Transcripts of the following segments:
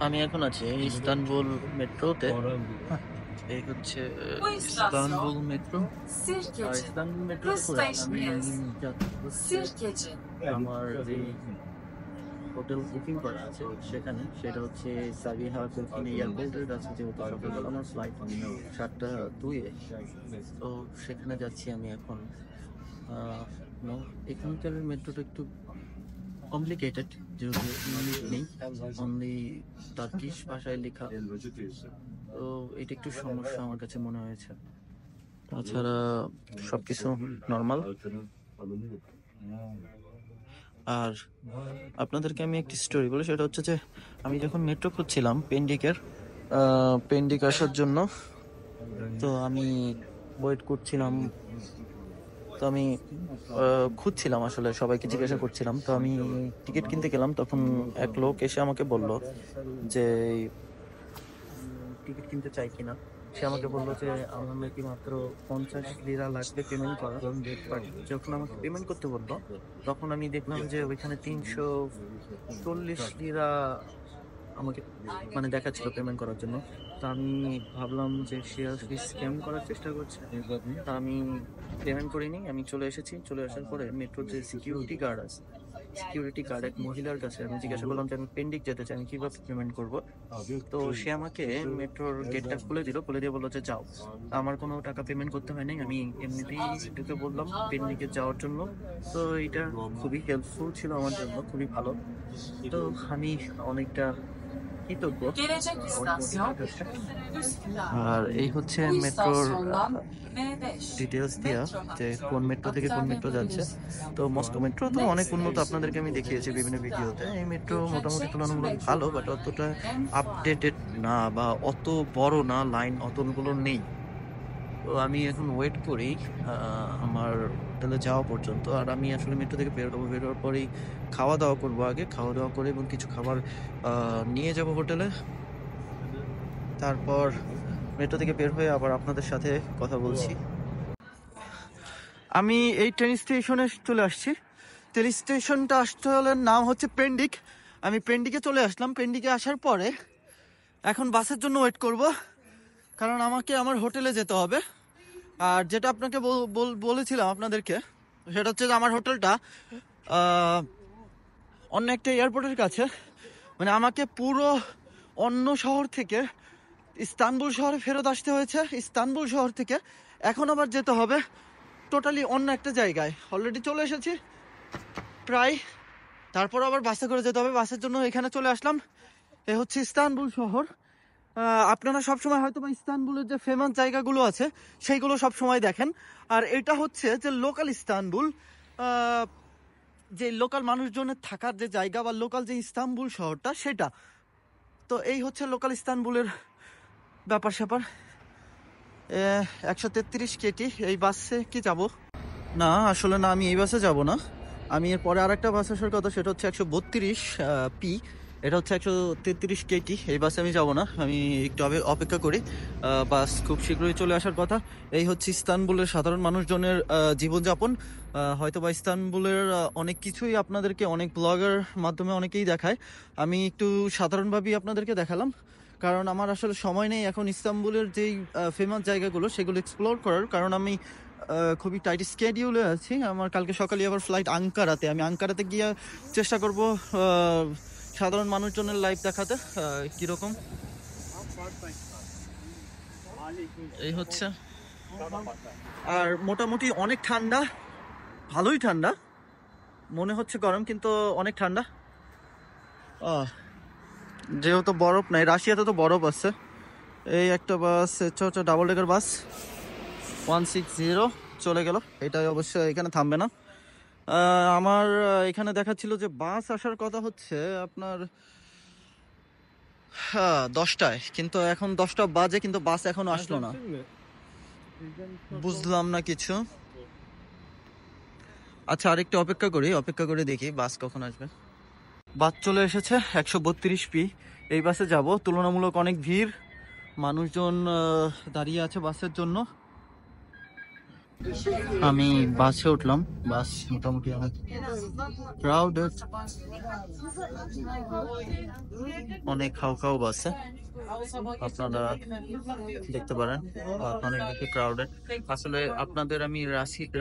আমি এখন আছি ইস্তানবুল মেট্রোতে। এই হচ্ছে ইস্তানবুল মেট্রো। আর Sirkeci. ইস্তানবুল মেট্রোতে Hız করে আমি station'dayız. যাচ্ছি হচ্ছে Sirkeci. আমার যে হোটেল বুকিং করা আছে সেখানে, সেটা হচ্ছে সাবিহা ফিরফিনি এয়ারপোর্টের কাছে। যেহেতু সকালবেলা আমার ফ্লাইট 7:02-এ, তো সেখানে যাচ্ছি আমি এখন। এখানকার মেট্রোটা একটু কমপ্লিকেটেড, যেহেতু ইংলিশ নেই, অনলি টার্কিশ ভাষায় লেখা, তো এটা একটু সমস্যা আমার কাছে মনে হয়েছে। তাছাড়া সবকিছু নর্মাল। আর আপনাদেরকে আমি একটি স্টোরি বলি, সেটা হচ্ছে যে আমি যখন মেট্রো খুঁজছিলাম পেন্ডিক আসার জন্য, তো আমি ওয়েট করছিলাম। তো আমি খুঁজছিলাম, আসলে সবাইকে জিজ্ঞাসা করছিলাম। তো আমি টিকিট কিনতে গেলাম, তখন এক লোক এসে আমাকে বলল যে টিকিট কিনতে চাই কিনা। সে আমাকে বললো যে আমার নাকি মাত্র 50 লিরা লাগবে পেমেন্ট করা। বাট যখন আমাকে পেমেন্ট করতে বললো, তখন আমি দেখলাম যে ওইখানে 340 লিরা আমাকে মানে দেখাচ্ছিল পেমেন্ট করার জন্য। তা আমি ভাবলাম যে সে আসলে স্ক্যাম করার চেষ্টা করছে। তা আমি পেমেন্ট করিনি, আমি চলে এসেছি। চলে আসার পরে মেট্রোর যে সিকিউরিটি গার্ড আছে, সিকিউরিটি গার্ড এক মহিলার কাছে আমি জিজ্ঞাসা করলাম যে আমি পেন্ডিক যেতে চাই, আমি কিভাবে পেমেন্ট করব। তো সে আমাকে মেট্রোর গেটটা খুলে দিল, খুলে দিয়ে বললো যে যাও। আমার কোনো টাকা পেমেন্ট করতে হয় নাই, আমি এমনিতেই ঢুকে বললাম পেন্ডিকে যাওয়ার জন্য। তো এটা খুবই হেল্পফুল ছিল আমার জন্য, খুবই ভালো। তো আমি অনেকটা কৃতজ্ঞ। Gelecek istasyon Üsküdar. আর এই হচ্ছে Bu মেট্রোর istasyondan M5 ডিটেলস দেওয়া, যে কোন মেট্রো থেকে কোন মেট্রো যাচ্ছে। তো মস্কো মেট্রো তো অনেক উন্নত, আপনাদেরকে আমি দেখিয়েছি বিভিন্ন ভিডিওতে। এই মেট্রো মোটামুটি তুলনামূলক ভালো, বাট অতটা আপডেটেড না বা অত বড় না, লাইন অতগুলো নেই। তো আমি এখন ওয়েট করি আমার হোটেলে যাওয়া পর্যন্ত। আর আমি আসলে মেট্রো থেকে বেরোবো, বেরোবার পরেই খাওয়া দাওয়া করবো। আগে খাওয়া দাওয়া করে এবং কিছু খাবার নিয়ে যাব হোটেলে। তারপর মেট্রো থেকে বের হয়ে আবার আপনাদের সাথে কথা বলছি। আমি এই ট্রেন স্টেশনে চলে আসছি। ট্রেন স্টেশনটা আসলে নাম হচ্ছে পেন্ডিক। আমি পেন্ডিকে চলে আসলাম। পেন্ডিকে আসার পরে এখন বাসের জন্য ওয়েট করব, কারণ আমাকে আমার হোটেলে যেতে হবে। আর যেটা আপনাকে বলেছিলাম আপনাদেরকে, সেটা হচ্ছে যে আমার হোটেলটা অন্য একটা এয়ারপোর্টের কাছে। মানে আমাকে পুরো অন্য শহর থেকে ইস্তানবুল শহরে ফেরত আসতে হয়েছে। ইস্তানবুল শহর থেকে এখন আবার যেতে হবে টোটালি অন্য একটা জায়গায়। অলরেডি চলে এসেছি প্রায়। তারপর আবার বাসে করে যেতে হবে, বাসের জন্য এখানে চলে আসলাম। এ হচ্ছে ইস্তানবুল শহর। আপনারা সবসময় হয়তো বা ইস্তানবুলের যে ফেমাস জায়গাগুলো আছে সেইগুলো সবসময় দেখেন। আর এটা হচ্ছে যে লোকাল ইস্তানবুল, যে লোকাল মানুষজনের থাকার যে জায়গা বা লোকাল যে ইস্তানবুল শহরটা, সেটা। তো এই হচ্ছে লোকাল ইস্তানবুলের ব্যাপার স্যাপার। 133 কেটি এই বাসে কি যাব? না, আসলে না, আমি এই বাসে যাব না। আমি এর পরে আরেকটা বাস আসার কথা, সেটা হচ্ছে 132 পি। এটা হচ্ছে 133 কেটি। এই বাসে আমি যাব না, আমি একটু অপেক্ষা করি। বাস খুব শীঘ্রই চলে আসার কথা। এই হচ্ছে ইস্তানবুলের সাধারণ মানুষজনের জীবনযাপন। হয়তো বা ইস্তানবুলের অনেক কিছুই আপনাদেরকে অনেক ব্লগের মাধ্যমে অনেকেই দেখায়। আমি একটু সাধারণভাবেই আপনাদেরকে দেখালাম, কারণ আমার আসলে সময় নেই এখন ইস্তানবুলের যেই ফেমাস জায়গাগুলো সেগুলো এক্সপ্লোর করার। কারণ আমি খুবই টাইট স্কেডিউলে আছি। আমার কালকে সকালে আবার ফ্লাইট আঙ্কারাতে। আমি আঙ্কারাতে গিয়ে চেষ্টা করব সাধারণ মানুষজনের লাইফ দেখাতে কীরকম। এই হচ্ছে। আর মোটামুটি অনেক ঠান্ডা, ভালোই ঠান্ডা। মনে হচ্ছে গরম, কিন্তু অনেক ঠান্ডা। যেহেতু বরফ নাই, রাশিয়াতে তো বরফ আছে। এই একটা বাস হচ্ছে ডাবল ডেকার বাস 160 চলে গেল। এটা অবশ্যই এখানে থামবে না। আমার এখানে দেখাচ্ছিল যে বাস আসার কথা হচ্ছে আপনার 10টায়, কিন্তু এখন 10টা বাজে, কিন্তু বাস এখনো আসলো না। বুঝলাম না কিছু। আচ্ছা, আরেকটু অপেক্ষা করি, অপেক্ষা করে দেখি বাস কখন আসবে। বাস চলে এসেছে 132 পি। এই বাসে যাব। তুলনামূলক অনেক ভিড়, মানুষজন দাঁড়িয়ে আছে বাসের জন্য। আমি বাসে উঠলাম। বাস মোটামুটি অনেক ক্রাউডেড, অনেক খাও বাসে আপনারা দেখতে পারেন, অনেক বেশি ক্রাউডেড। আসলে আপনাদের আমি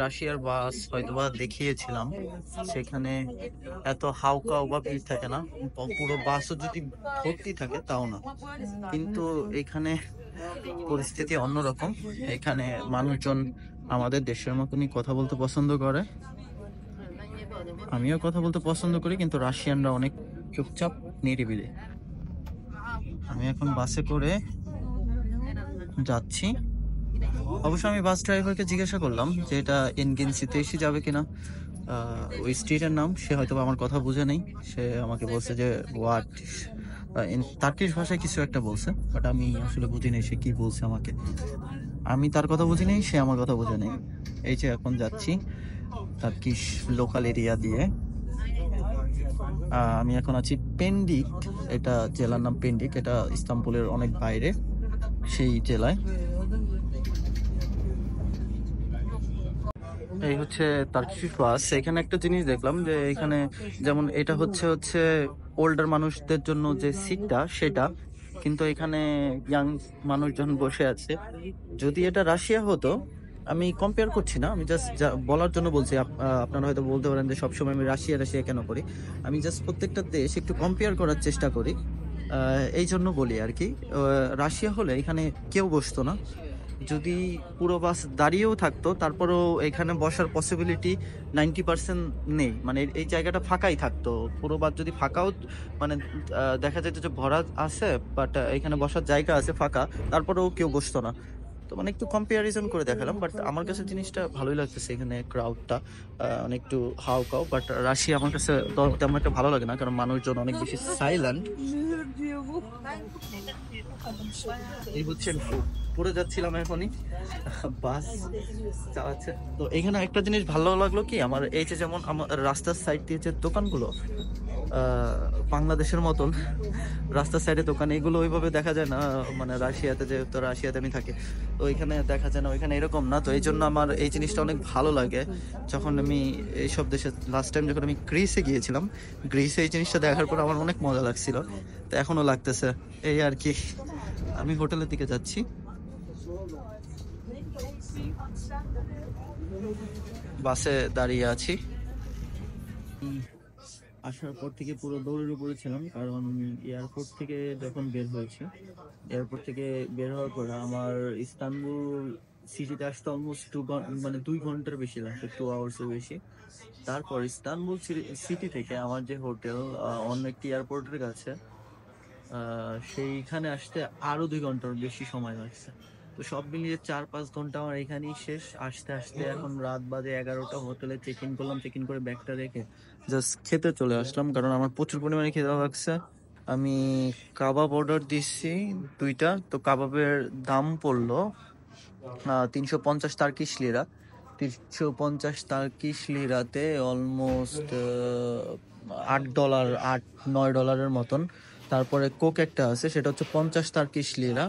রাশিয়ার বাস হয়তোবা দেখিয়েছিলাম, সেখানে এত হাউকাও বা ভিড় থাকে না, পুরো বাসও যদি ভর্তি থাকে তাও না। কিন্তু এখানে পরিস্থিতি অন্যরকম। এখানে মানুষজন আমাদের দেশের মতনই কথা বলতে পছন্দ করে, আমিও কথা বলতে পছন্দ করি, কিন্তু রাশিয়ানরা অনেক চুপচাপ, নিরিবিলি। আমি এখন বাসে করে যাচ্ছি। অবশ্য আমি বাস ড্রাইভারকে জিজ্ঞাসা করলাম যে এটা এনগেনসিতে এসে যাবে কিনা, ওই স্ট্রিটের নাম। সে হয়তো আমার কথা বুঝে নেই, সে আমাকে বলছে যে হোয়াট, টার্কিশ ভাষায় কিছু একটা বলছে, বাট আমি আসলে বুঝি নেই সে কি বলছে আমাকে। আমি তার কথা বুঝি নেই, সে আমার কথা বুঝে নেই। এই যে এখন যাচ্ছি টার্কিশ লোকাল এরিয়া দিয়ে। আমি এখন আছি পেন্ডিক, এটা জেলার নাম পেন্ডিক, এটা ইস্তাম্বুলের অনেক বাইরে সেই জেলায়। এই হচ্ছে টার্কিশ বাস। এখানে একটা জিনিস দেখলাম যে এখানে যেমন এটা হচ্ছে ওল্ডার মানুষদের জন্য যে সিটটা সেটা, কিন্তু এখানে ইয়াং মানুষজন বসে আছে। যদি এটা রাশিয়া হতো, আমি কম্পেয়ার করছি না, আমি জাস্ট বলার জন্য বলছি। আপনারা হয়তো বলতে পারেন যে সবসময় আমি রাশিয়া কেন করি। আমি জাস্ট প্রত্যেকটা দেশ একটু কম্পেয়ার করার চেষ্টা করি, এই জন্য বলি আর কি। রাশিয়া হলে এখানে কেউ বসতো না, যদি পুরো বাস দাঁড়িয়েও থাকতো তারপরেও এখানে বসার পসিবিলিটি 90% নেই, মানে এই জায়গাটা ফাঁকাই থাকতো। পুরো বাস যদি ফাঁকাও, মানে দেখা যেত যে ভরা আছে, বাট এখানে বসার জায়গা আছে ফাঁকা, তারপরেও কেউ বসতো না। তো মানে একটু কম্পারিজন করে দেখালাম, বাট আমার কাছে জিনিসটা ভালোই লাগতেছে। এখানে ক্রাউডটা অনেক একটু হাউকাও, বাট রাশিয়া আমার কাছে তেমন একটা ভালো লাগে না, কারণ মানুষজন অনেক বেশি সাইলেন্ট। এই হচ্ছে পড়ে যাচ্ছিলাম এখনই, বাস চালাচ্ছে। তো এখানে একটা জিনিস ভালো লাগলো কি, আমার এই যে যেমন আমার রাস্তার সাইড দিয়ে যে দোকানগুলো, বাংলাদেশের মতন রাস্তার সাইডে দোকান, এগুলো ওইভাবে দেখা যায় না। মানে রাশিয়াতে, যেহেতু রাশিয়াতে আমি থাকি, তো এখানে দেখা যায় না, ওইখানে এরকম না। তো এই জন্য আমার এই জিনিসটা অনেক ভালো লাগে। যখন আমি এইসব দেশে লাস্ট টাইম যখন আমি গ্রিসে গিয়েছিলাম, গ্রিসে এই জিনিসটা দেখার পর আমার অনেক মজা লাগছিল, তো এখনো লাগতেছে। এই আর কি, আমি হোটেলের দিকে যাচ্ছি। বাসে দাঁড়িয়ে আছি। আসার পর থেকে পুরো দৌড়ের উপরে ছিলাম, কারণ এয়ারপোর্ট থেকে যখন বের হয়েছি, এয়ারপোর্ট থেকে বের হওয়ার পর আমার ইস্তানবুল সিটিতে আসতে অলমোস্ট 2 ঘন্টার বেশি লাগছে, 2 আওয়ার্সের বেশি। তারপর ইস্তানবুল সিটি থেকে আমার যে হোটেল অন্য একটি এয়ারপোর্টের কাছে, সেইখানে আসতে আরো 2 ঘন্টার বেশি সময় লাগছে। তো সব মিলিয়ে 4-5 ঘন্টা আমার এখানেই শেষ। আসতে আসতে এখন রাত বাজে 11টা। হোটেলে চেক ইন করলাম, চেক ইন করে ব্যাগটা রেখে জাস্ট খেতে চলে আসলাম, কারণ আমার প্রচুর পরিমাণে খেতে লাগছে। আমি কাবাব অর্ডার দিচ্ছি 2টা। তো কাবাবের দাম পড়লো 350 টার্কিশ লিরা। 350 টার্কিশ লিরাতে অলমোস্ট $8, $8-9 মতন। তারপরে কোক একটা আছে, সেটা হচ্ছে 50 টার্কিশ লিরা,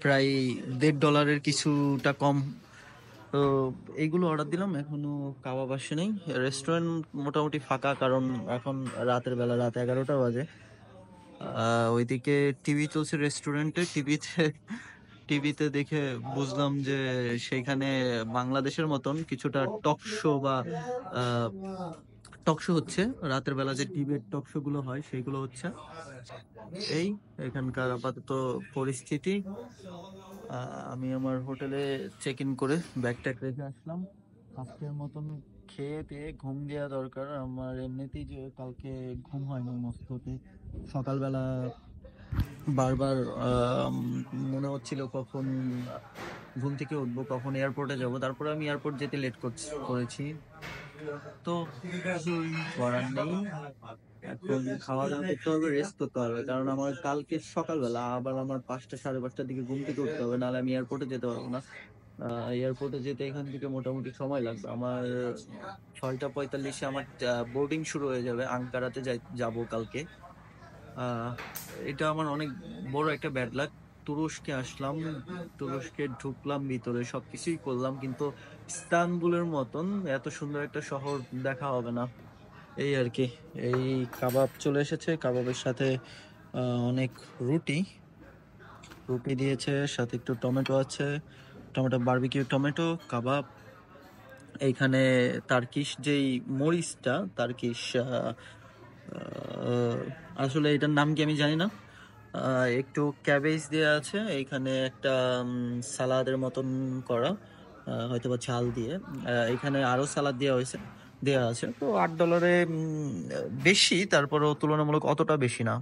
প্রায় $1.5 কিছুটা কম। তো এইগুলো অর্ডার দিলাম, এখনো কাবাব আসে নেই। রেস্টুরেন্ট মোটামুটি ফাঁকা, কারণ এখন রাতের বেলা, রাত 11টা বাজে। ওইদিকে টিভি চলছে রেস্টুরেন্টে, টিভিতে দেখে বুঝলাম যে সেইখানে বাংলাদেশের মতন কিছুটা টক শো বা টক শো হচ্ছে। রাতের বেলা যে ডিবেট টক শো গুলো হয় সেইগুলো হচ্ছে। এই এখানকার আপাতত পরিস্থিতি। আমি আমার হোটেলে চেক ইন করে ব্যাগ ট্যাগ রেখে আসলাম। আজকের মতন খেয়ে পেয়ে ঘুম দেওয়া দরকার আমার। এমনিতেই যে কালকে ঘুম হয়নি মস্তিষ্কে, সকালবেলা বারবার মনে হচ্ছিল কখন ঘুম থেকে উঠবো, কখন এয়ারপোর্টে যাব। তারপরে আমি এয়ারপোর্ট যেতে লেট করেছি, তো কিছুই করার নেই। এখন খাওয়া দাওয়া করতে হবে, রেস্ট করতে হবে, কারণ আমার কালকে সকালবেলা আবার আমার 5টা 5:30টার দিকে ঘুম থেকে উঠতে হবে, নাহলে আমি এয়ারপোর্টে যেতে পারবো না। এয়ারপোর্টে যেতে এখান থেকে মোটামুটি সময় লাগবে আমার। 6টা 45-এ আমার বোর্ডিং শুরু হয়ে যাবে, আঙ্কারাতে যাবো কালকে। এটা আমার অনেক বড় একটা ব্যাড লাক। তুরস্কে আসলাম, তুরস্কে ঢুকলাম ভিতরে, সবকিছুই করলাম, কিন্তু ইস্তানবুলের মতন এত সুন্দর একটা শহর দেখা হবে না, এই আর কি। এই কাবাব চলে এসেছে, কাবাবের সাথে অনেক রুটি রুটি দিয়েছে, সাথে একটু টমেটো আছে, টমেটো বারবিকিউ টমেটো কাবাব। এইখানে তার্কিশ যেই মরিচটা, তার্কিশ আসলে এটার নাম কি আমি জানি না, একটু ক্যাবেজ দেওয়া আছে এইখানে, একটা সালাদের মতন করা, হয়তোবা ঝাল দিয়ে। এখানে আরো সালাদ দেওয়া হয়েছে, দেওয়া আছে। তো $8 বেশি, তারপরেও তুলনামূলক অতটা বেশি না।